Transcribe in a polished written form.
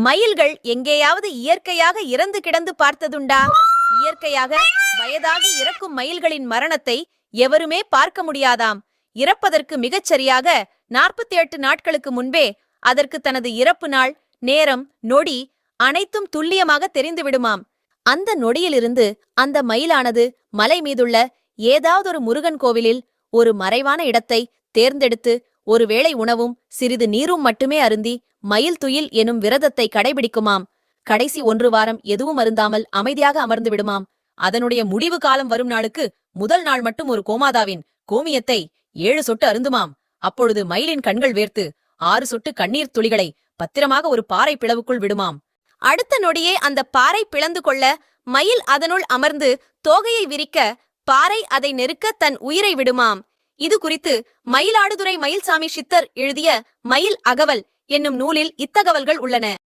மயில்கள் எங்கேயாவது இயற்கையாக இறந்து கிடந்து பார்த்ததுண்டா? இயற்கையாக வயதாகி இறக்கும் மயில்களின் மரணத்தை எவருமே பார்க்க முடியாதாம். இறப்பதற்கு மிகச்சரியாக 48 நாட்களுக்கு முன்பே அதற்கு தனது இறப்பு நாள், நேரம், நொடி அனைத்தும் துல்லியமாக தெரிந்துவிடுமாம். அந்த நொடியிலிருந்து அந்த மயிலானது மலை மீதுள்ள ஏதாவதொரு முருகன் கோவிலில் ஒரு மறைவான இடத்தை தேர்ந்தெடுத்து ஒருவேளை உணவும் சிறிது நீரும் மட்டுமே அருந்தி மயில் துயில் எனும் விரதத்தை கடைபிடிக்குமாம். கடைசி 1 வாரம் எதுவும் அருந்தாமல் அமைதியாக அமர்ந்து விடுமாம். அதனுடைய முடிவு காலம் வரும் நாளுக்கு முதல் நாள் மட்டும் ஒரு கோமாதாவின் கோமியத்தை 7 சொட்டு அருந்துமாம். அப்பொழுது மயிலின் கண்கள் வேர்த்து 6 சொட்டு கண்ணீர் துளிகளை பத்திரமாக ஒரு பாறை பிளவுக்குள் விடுமாம். அடுத்த நொடியே அந்த பாறை பிளந்து கொள்ள மயில் அதனுள் அமர்ந்து தோகையை விரிக்க பாறை அதை நெருக்க தன் உயிரை விடுமாம். இது குறித்து மயிலாடுதுறை மயில்சாமி சித்தர் எழுதிய மயில் அகவல் என்னும் நூலில் இத்தகவல்கள் உள்ளன.